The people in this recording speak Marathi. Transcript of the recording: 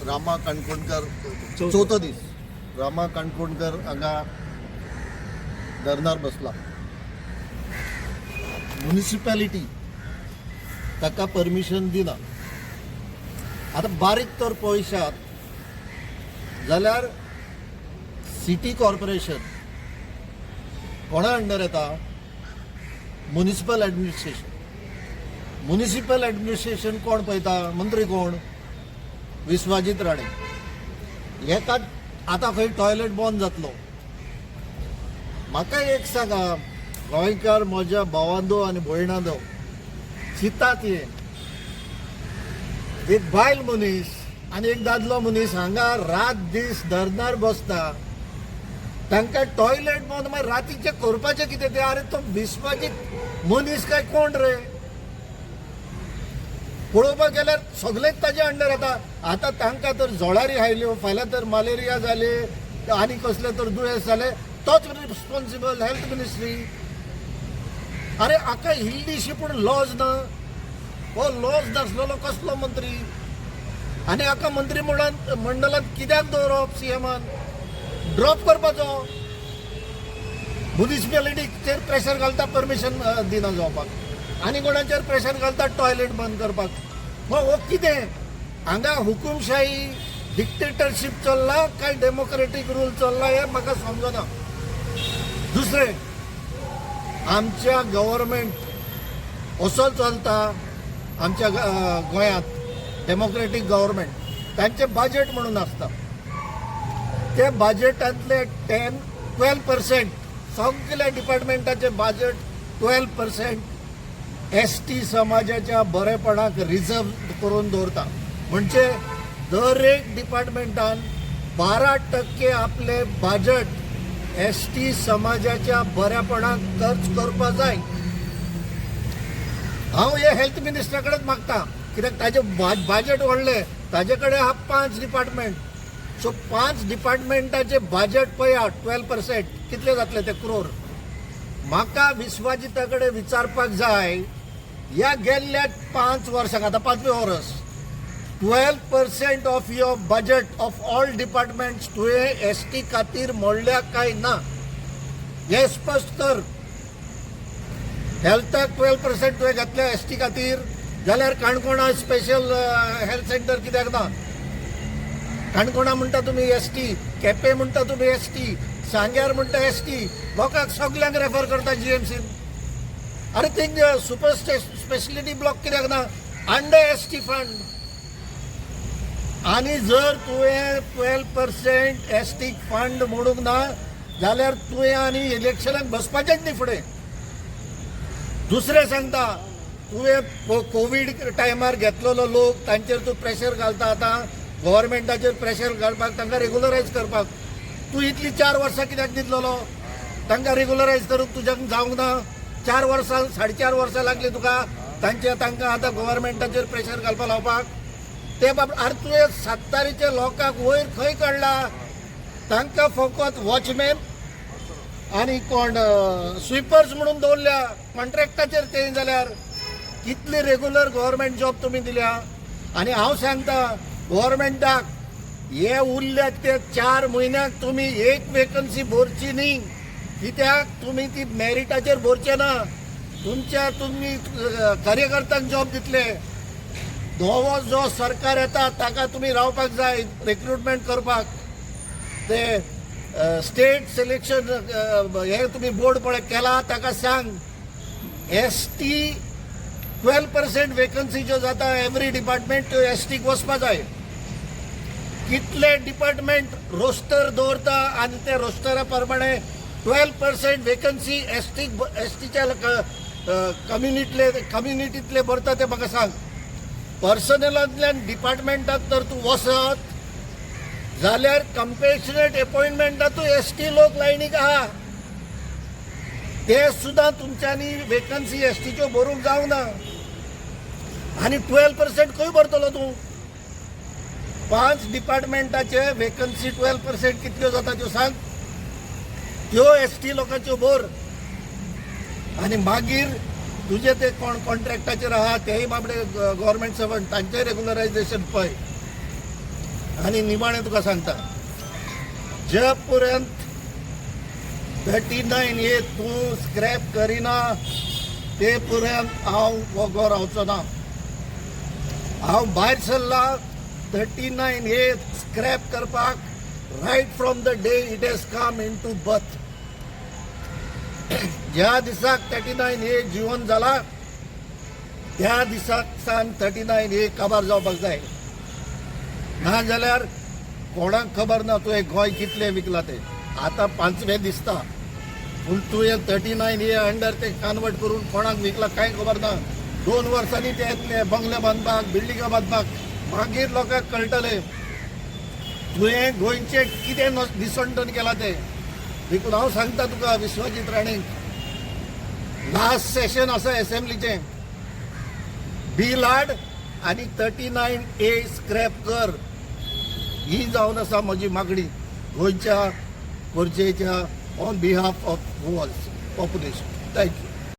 रामा काणकोणकर चवथो दीस रामा काणकोणकर हांगा धरणार बसला. म्युनिसिपॅलिटी ताका परमिशन दिना. आता बारीक तर पळयशात जाल्यार सिटी कॉर्पोरेशन कोणा अंडर येता? Municipal administration. म्युनिसिपल ॲडमिनिस्ट्रेशन कोण पळयता? मंत्री कोण? विश्वाजीत राणे. हेका आतां खंय टॉयलेट बंद जातलो. म्हाका एक सांगा, गोंयकार म्हज्या भावांदो आनी भयणांदो, चिंतात हे एक बायल मनीस आनी एक दादलो मनीस हांगा रात दीस धरणार बसता, तांकां टॉयलेट बंद. मागीर रातीचें करपाचें कितें तें? अरे तो विश्वाजीत मनीस काय कोण रे? पळोवपाक गेल्यार सगळेच ताजे अंडर येता. आतां तांकां तर जळारी आयल्यो, फाल्यां तर मलेरिया जाले आनी कसले तर दुयेंस जाले, तोच रिस्पॉन्सिबल हेल्थ मिनिस्ट्री. अरे हाका इल्लीशी पूण लॉज ना. हो लॉज नासलेलो कसलो मंत्री? आनी हाका मंत्री मंडळांत कित्याक दवरप? सीएमान ड्रॉप करपाचो. म्युनिसिपॅलिटीचेर प्रेशर घालता परमिशन दिना जावपाक, आनी कोणाचेर प्रेशर घालता टॉयलेट बंद करपाक. हो कितें? हांगा हुकुमशाही डिक्टेटरशीप चल्ला काय डेमोक्रेटीक रूल चल्ला हें म्हाका समजना. दुसरें, आमच्या गव्हर्मेंट असो चलता आमच्या गोंयांत डेमोक्रेटीक गव्हर्मेंट, तांचे बजेट म्हणून आसता. ते बजेटांतले 12% सगळ्या डिपार्टमेंटाचे बजेट 12% एसटी समाजाच्या बरेपणाक रिझर्व करून दवरता. म्हणजे दर एक डिपार्टमेंटान 12% आपले बजेट एसटी समाजाच्या बऱ्यापणाक खर्च करपा जाय. हांव हे हेल्थ मिनिस्टरा कडेन मागता, कित्याक ताजे बजेट व्हडले. ताजे कडेन हा 5 डिपार्टमेंट. सो 5 डिपार्टमेंटाचे बजेट पळया, 12% कितले जातले ते क्रोर. म्हाका विश्वाजिता कडेन विचारपाक जाय, ह्या गेल्ल्या 5 वर्सांक, आतां 5वें वर्स, 12% of your budget of all departments तुवें एसटी खातीर मोडल्या काय ना हे स्पश्ट कर. हेल्थाक 12% तुवें घातल्या एसटी खातीर, जाल्यार काणकोणा स्पेशल हेल्थ सेंटर कित्याक ना? काणकोणा म्हणटा तुमी एसटी, केपें म्हणटा तुमी एसटी, सांग्यार म्हणटा एसटी, लोकांक सगळ्यांक रेफर करता जीएमसीन. अरे थिंग सुपर स्पेशलिटी ब्लॉक कित्याक ना? Under ST fund. आनी जर तुवें 12% एसटी फंड मोडूंक ना जाल्यार तुवें आनी इलेक्शनाक बसपाचेंच न्ही फुडें. दुसरें सांगता, तुवें कोवीड टायमार घेतलेलो लोक, तांचेर तूं प्रेशर घालता. आतां गव्हर्मेंटाचेर प्रेशर घालपाक, तांकां रेग्युलरायज करपाक. तूं इतली 4 वर्सां कित्याक दितलो? तांकां रेग्युलरायज करूंक तुज्याक जावंक ना? 4 वर्सां 4.5 वर्सां लागली तुका तांकां आतां गव्हर्मेंटाचेर प्रेशर घालपाक लावपाक. ते बाब, अरे तुवें 70 लोकांक वयर खंय काडला? तांकां फकत वॉचमॅन आनी कोण स्विपर्स म्हणून दवरल्या. कॉन्ट्रॅक्टाचेर ते जाल्यार कितले रेग्युलर गव्हर्मेंट जॉब तुमी दिल्या? आनी हांव सांगता गव्हर्मेंटाक, हे उरल्या ते 4 म्हयन्याक तुमी एक वेकन्सी भरची न्ही. कित्याक? तुमी ती मॅरिटाचेर भरचे ना. तुमी कार्यकर्त्यांक जॉब दितले. नवो जो सरकार येता ताका तुमी रावपाक जाय रिक्रुटमेंट करपाक. ते स्टेट सिलेक्शन हे तुमी बोर्ड पळय केला, ताका सांग एसटी 12% वेकन्सी ज्यो जाता एवरी डिपार्टमेंट त्यो एसटीक वचपा जाय. कितले डिपार्टमेंट रोस्टर दवरता आनी ते रोस्टरा प्रमाणे 12% वेकन्सी एसटीच्या कम्युनिटींतले भरता ते म्हाका सांग. पर्सनलांतल्यान डिपार्टमेंटाक तर तूं वचत जाल्यार कंपॅशनेट अपॉइंटमेंटातूय एसटी लोक लायनीक आहा. ते सुद्दां तुमच्यांनी वेकन्सी एसटीच्यो भरूंक जावंक ना. आनी 12% खंय भरतलो तूं? 5 डिपार्टमेंटाचे वेकन्सी 12% कितल्यो जाता त्यो सांग. त्यो एसटी लोकांच्यो भर. आनी मागीर तुजे ते कोण कॉन्ट्रॅक्टाचेर आहा तेय बाबडे गव्हर्मेंट सर्वंट, तांचें रेग्युलरायझेशन पळय. आनी निमाणें तुका सांगता, जे पर्यंत 39A तूं स्क्रॅप करिना ते पर्यंत हांव वगो रावचो ना. हांव भायर सरला 39A स्क्रॅप करपाक right from the day it has come into birth. ज्या दिसाक 39A जीवन जाला त्या दिसाक सान 39A काबार जावपाक जाय. ना जाल्यार कोणाक खबर ना तुवें गोंय कितलें विकला ते. आतां 5वें दिसता, पूण तुवें 39A अंडर ते कन्वर्ट करून कोणाक विकला कांय खबर ना. 2 वर्सांनी ते येतले बंगले बांदपाक, बिल्डिंगां बांदपाक, मागीर लोकांक कळटलें तुवें गोंयचें कितें निसंडून केला ते. देखून हांव सांगता तुका विश्वजीत राणेक, लास्ट सेशन आसा एसेंब्लीचें, बिल हाड आनी 39A स्क्रॅप कर. ही जावन आसा म्हजी मागणी गोंयच्या प्रजेच्या on behalf of Goa's population. Thank you.